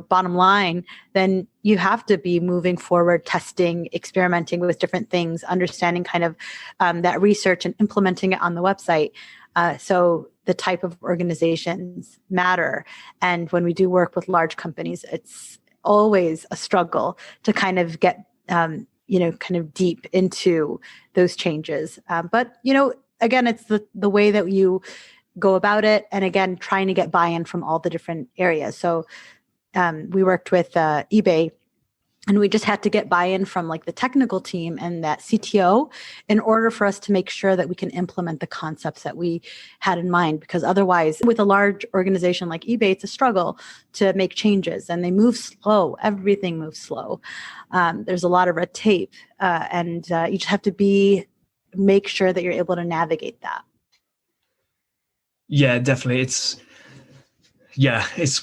bottom line, then you have to be moving forward, testing, experimenting with different things, understanding kind of that research and implementing it on the website. So the type of organizations matter. And when we do work with large companies, it's always a struggle to kind of get, kind of deep into those changes. But again, it's the way that you go about it. And again, trying to get buy-in from all the different areas. So we worked with eBay, and we just had to get buy-in from like the technical team and that CTO in order for us to make sure that we can implement the concepts that we had in mind. Because otherwise, with a large organization like eBay, it's a struggle to make changes, and they move slow. Everything moves slow. There's a lot of red tape, and you just have to make sure that you're able to navigate that. Yeah, definitely. It's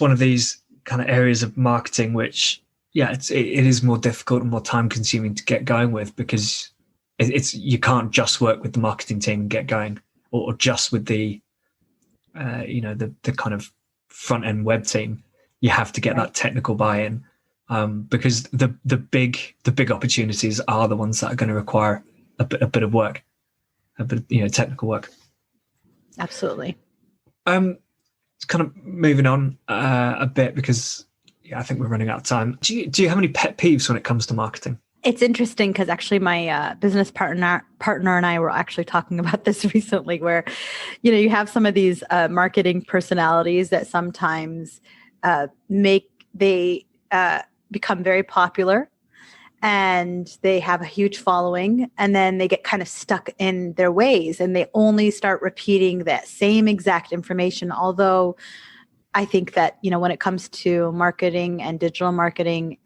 one of these kind of areas of marketing which, it is more difficult and more time consuming to get going with, because you can't just work with the marketing team and get going, or just with the the kind of front end web team. You have to get that technical buy-in, because the big opportunities are the ones that are going to require a bit of work, a bit technical work. Absolutely. Kind of moving on a bit, because I think we're running out of time. Do you have any pet peeves when it comes to marketing? It's interesting, because actually my business partner and I were actually talking about this recently, where, you have some of these marketing personalities that sometimes become very popular, and they have a huge following, and then they get kind of stuck in their ways, and they only start repeating that same exact information. Although I think that, when it comes to marketing and digital marketing,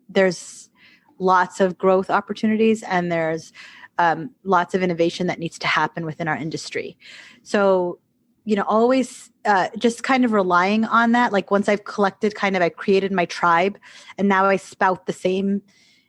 there's lots of growth opportunities, and there's lots of innovation that needs to happen within our industry. So, always just kind of relying on that. Like once I've collected I created my tribe, and now I spout the same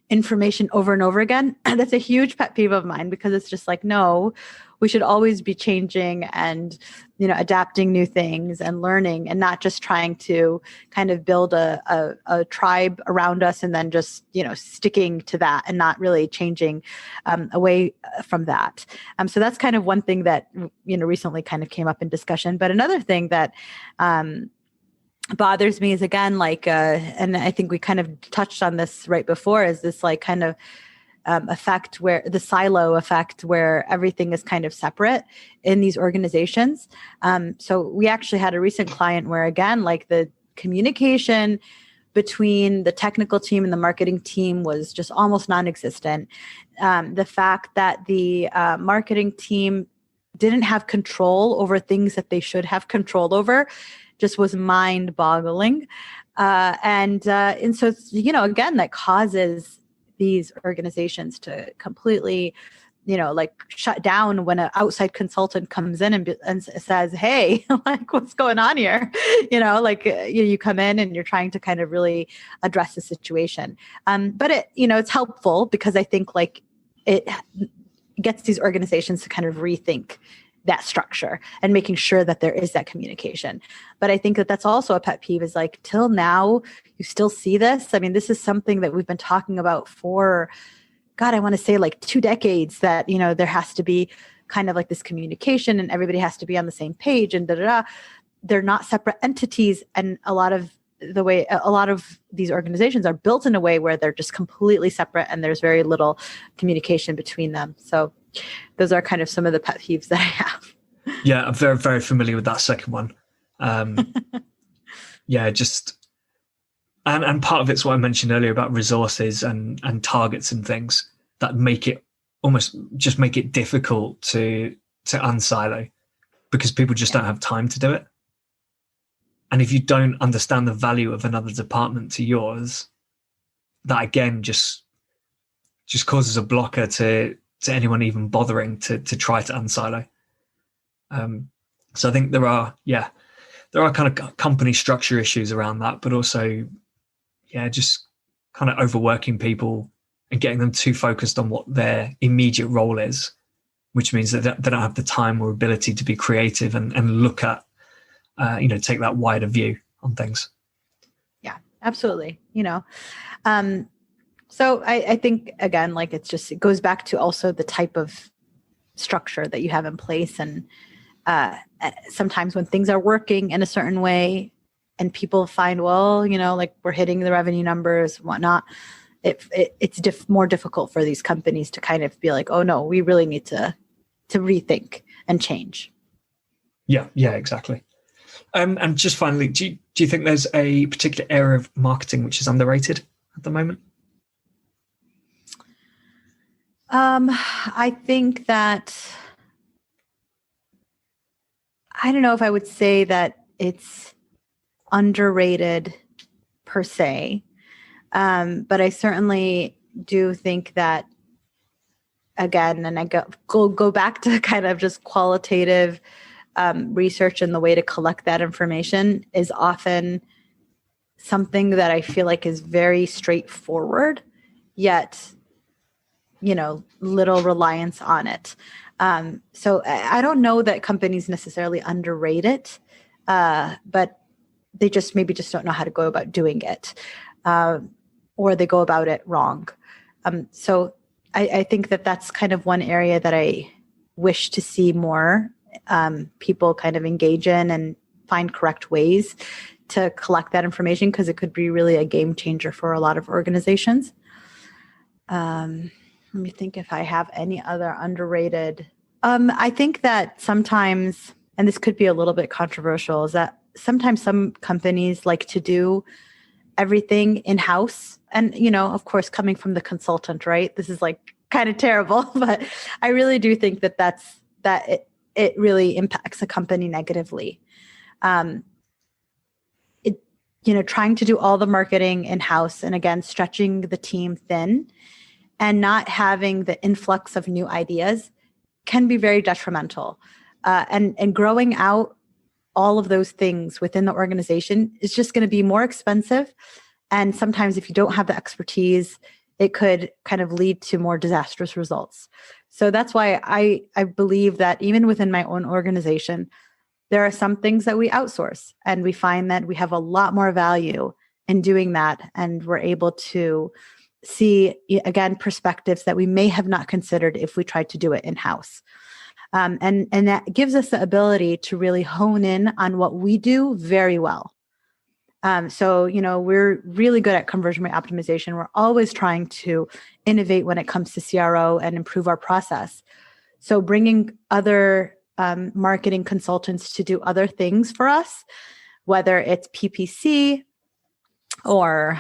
information over and over again. That's a huge pet peeve of mine, because it's just like, no, we should always be changing and, adapting new things and learning, and not just trying to kind of build a tribe around us and then just, sticking to that and not really changing away from that. So that's kind of one thing that, recently kind of came up in discussion. But another thing that, bothers me is, again, and I think we kind of touched on this right before, is this kind of effect, where the silo effect, where everything is kind of separate in these organizations. So we actually had a recent client where, again, the communication between the technical team and the marketing team was just almost non-existent. The fact that the marketing team didn't have control over things that they should have control over just was mind-boggling. And so it's, again, that causes these organizations to completely, shut down when an outside consultant comes in and says, hey, what's going on here? You come in and you're trying to kind of really address the situation. But it's helpful, because I think it gets these organizations to kind of rethink that structure and making sure that there is that communication. But I think that that's also a pet peeve, is till now, you still see this. I mean, this is something that we've been talking about for, God, I want to say 2 decades, that, there has to be kind of this communication, and everybody has to be on the same page, and They're not separate entities. And a lot of these organizations are built in a way where they're just completely separate, and there's very little communication between them. So those are kind of some of the pet peeves that I have. Yeah, I'm very, very familiar with that second one. yeah, just and part of it's what I mentioned earlier about resources and targets and things that make it almost just make it difficult to unsilo, because people just don't have time to do it. And if you don't understand the value of another department to yours, that again just causes a blocker to anyone even bothering to try to unsilo. So I think there are kind of company structure issues around that, but also, just kind of overworking people and getting them too focused on what their immediate role is, which means that they don't have the time or ability to be creative and look at, take that wider view on things. Yeah, absolutely. So I think, again, like it goes back to also the type of structure that you have in place. And sometimes when things are working in a certain way and people find, well, like we're hitting the revenue numbers, whatnot, it's more difficult for these companies to kind of be like, oh no, we really need to rethink and change. Yeah, exactly. And just finally, do you think there's a particular area of marketing which is underrated at the moment? I think that, I don't know if I would say that it's underrated per se, but I certainly do think that, again, and I go back to kind of just qualitative research, and the way to collect that information is often something that I feel like is very straightforward, yet little reliance on it. So I don't know that companies necessarily underrate it, but they just don't know how to go about doing it, or they go about it wrong. So I think that that's kind of one area that I wish to see more people kind of engage in and find correct ways to collect that information, because it could be really a game changer for a lot of organizations. Let me think if I have any other underrated. I think that sometimes, and this could be a little bit controversial, is that sometimes some companies like to do everything in-house. And, of course, coming from the consultant, right? This is like kind of terrible, but I really do think that it really impacts a company negatively. Trying to do all the marketing in-house, and again, stretching the team thin and not having the influx of new ideas can be very detrimental. And growing out all of those things within the organization is just going to be more expensive. And sometimes if you don't have the expertise, it could kind of lead to more disastrous results. So that's why I believe that even within my own organization, there are some things that we outsource, and we find that we have a lot more value in doing that. And we're able to see, again, perspectives that we may have not considered if we tried to do it in-house. And that gives us the ability to really hone in on what we do very well. So, we're really good at conversion rate optimization. We're always trying to innovate when it comes to CRO and improve our process. So bringing other marketing consultants to do other things for us, whether it's PPC or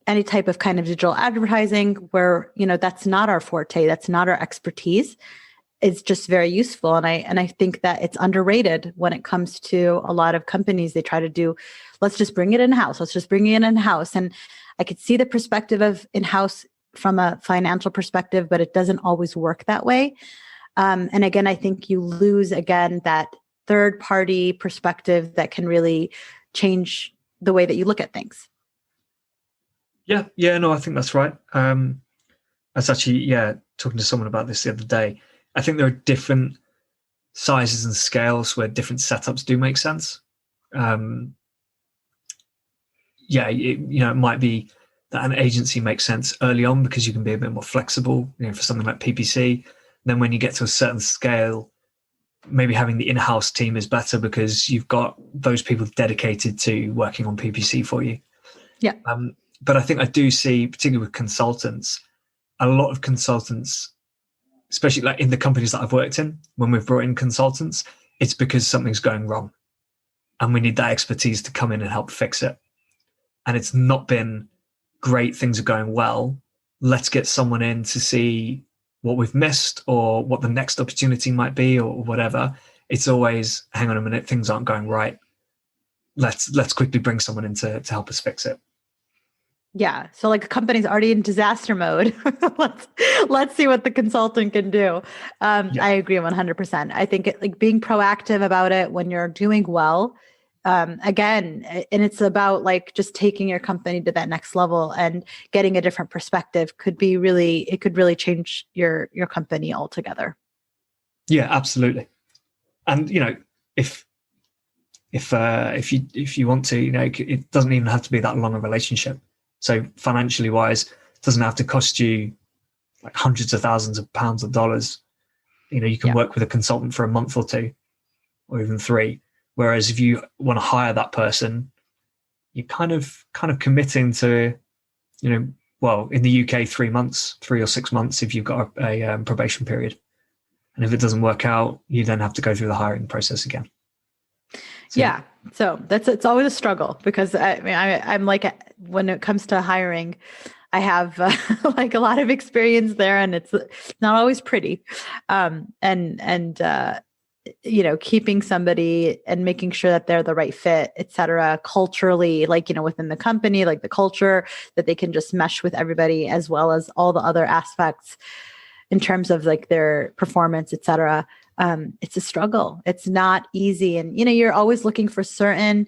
any type of kind of digital advertising where, that's not our forte, that's not our expertise. It's just very useful. And I think that it's underrated when it comes to a lot of companies. They try to do, let's just bring it in-house. Let's just bring it in-house. And I could see the perspective of in-house from a financial perspective, but it doesn't always work that way. And again, I think you lose, again, that third-party perspective that can really change the way that you look at things. Yeah, no, I think that's right. I was actually, talking to someone about this the other day. I think there are different sizes and scales where different setups do make sense. It might be that an agency makes sense early on because you can be a bit more flexible, for something like PPC. Then when you get to a certain scale, maybe having the in-house team is better because you've got those people dedicated to working on PPC for you. Yeah. But I think I do see, particularly with consultants, a lot of consultants, especially like in the companies that I've worked in, when we've brought in consultants, it's because something's going wrong. and we need that expertise to come in and help fix it. And it's not been great, things are going well. Let's get someone in to see what we've missed or what the next opportunity might be or whatever. It's always, hang on a minute, things aren't going right. Let's quickly bring someone in to help us fix it. Yeah. So like a company's already in disaster mode. let's see what the consultant can do. I agree 100%. I think like being proactive about it when you're doing well, again, and it's about like just taking your company to that next level and getting a different perspective could really change your company altogether. Yeah, absolutely. And if you want to, it doesn't even have to be that long a relationship. So financially wise, it doesn't have to cost you like hundreds of thousands of pounds of dollars. You can work with a consultant for a month or two, or even 3. Whereas if you want to hire that person, you're kind of committing to, well, in the UK, 3 months, 3 or 6 months if you've got a probation period. And if it doesn't work out, you then have to go through the hiring process again. So, yeah. So it's always a struggle because I'm like, when it comes to hiring, I have like a lot of experience there and it's not always pretty. Keeping somebody and making sure that they're the right fit, et cetera, culturally, like, within the company, like the culture, that they can just mesh with everybody as well as all the other aspects in terms of like their performance, et cetera. It's a struggle. It's not easy. And, you're always looking for certain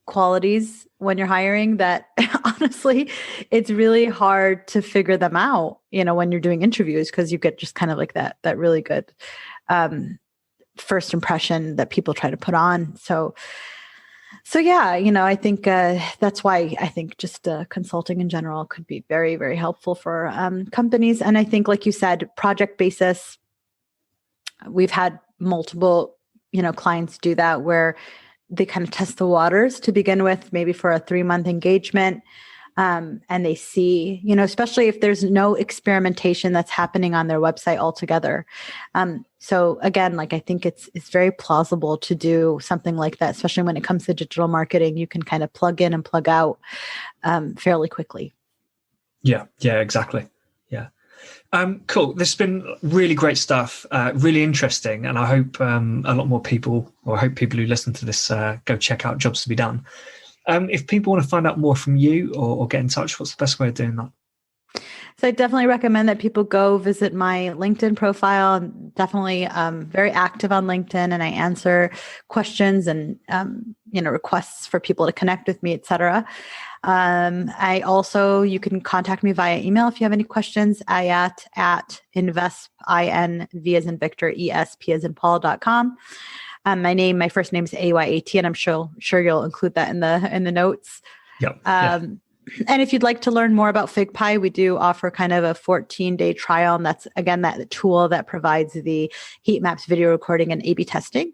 qualities when you're hiring that honestly, it's really hard to figure them out, when you're doing interviews, because you get just kind of like that really good first impression that people try to put on. So yeah, I think that's why I think just consulting in general could be very, very helpful for companies. And I think, like you said, project basis, we've had multiple, clients do that where they kind of test the waters to begin with, maybe for a 3-month engagement. And they see, especially if there's no experimentation that's happening on their website altogether. So again, like I think it's very plausible to do something like that, especially when it comes to digital marketing. You can kind of plug in and plug out fairly quickly. Yeah, exactly. Yeah. Cool. This has been really great stuff, really interesting. And I hope a lot more people, or I hope people who listen to this go check out Jobs to Be Done. If people want to find out more from you or get in touch, what's the best way of doing that? So I definitely recommend that people go visit my LinkedIn profile. I'm definitely very active on LinkedIn, and I answer questions and requests for people to connect with me, et cetera. You can contact me via email if you have any questions. Ayat at Invesp, INV as in Victor, ESP as in Paul.com. My first name is AYAT, and I'm sure you'll include that in the notes. Yep. And if you'd like to learn more about FigPie, we do offer kind of a 14-day trial. And that's, again, that tool that provides the heat maps, video recording, and A/B testing.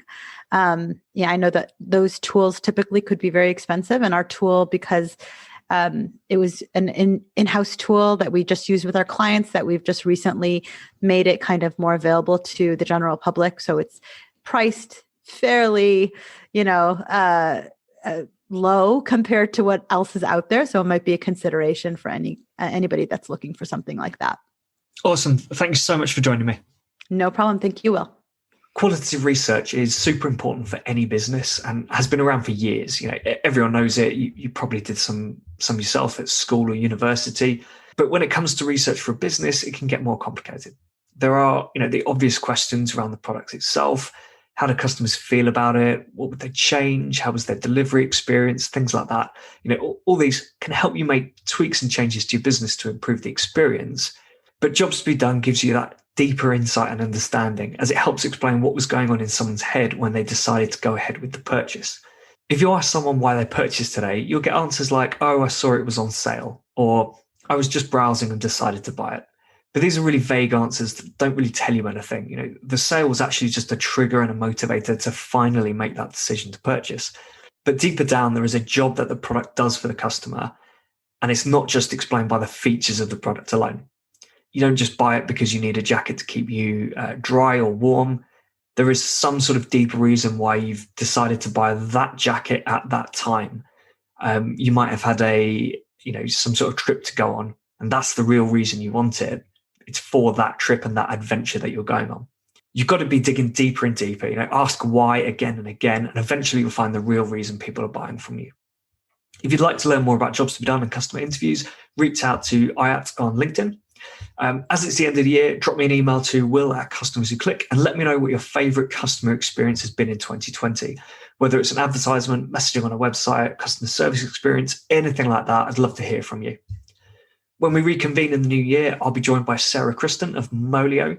I know that those tools typically could be very expensive. And our tool, because it was an in-house tool that we just use with our clients, that we've just recently made it kind of more available to the general public. So it's priced fairly, low compared to what else is out there. So it might be a consideration for anybody that's looking for something like that. Awesome. Thank you so much for joining me. No problem. Thank you, Will. Qualitative research is super important for any business and has been around for years. Everyone knows it. You probably did some yourself at school or university. But when it comes to research for a business, it can get more complicated. There are, the obvious questions around the product itself. How do customers feel about it? What would they change? How was their delivery experience? Things like that. All these can help you make tweaks and changes to your business to improve the experience. But Jobs to Be Done gives you that deeper insight and understanding, as it helps explain what was going on in someone's head when they decided to go ahead with the purchase. If you ask someone why they purchased today, you'll get answers like, "Oh, I saw it was on sale," or "I was just browsing and decided to buy it." But these are really vague answers that don't really tell you anything. The sale was actually just a trigger and a motivator to finally make that decision to purchase. But deeper down, there is a job that the product does for the customer. And it's not just explained by the features of the product alone. You don't just buy it because you need a jacket to keep you dry or warm. there is some sort of deeper reason why you've decided to buy that jacket at that time. You might have had some sort of trip to go on, and that's the real reason you want it. It's for that trip and that adventure that you're going on. You've got to be digging deeper and deeper, ask why again and again, and eventually you'll find the real reason people are buying from you. If you'd like to learn more about jobs to be done and customer interviews, reach out to Ayat on LinkedIn. As it's the end of the year, drop me an email to will@customerswhoclick and let me know what your favorite customer experience has been in 2020. Whether it's an advertisement, messaging on a website, customer service experience, anything like that, I'd love to hear from you. When we reconvene in the new year, I'll be joined by Sarah Kristen of Molio,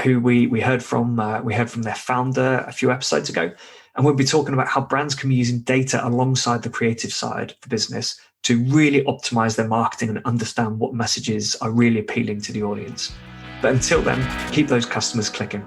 who we heard from their founder a few episodes ago. And we'll be talking about how brands can be using data alongside the creative side of the business to really optimize their marketing and understand what messages are really appealing to the audience. But until then, keep those customers clicking.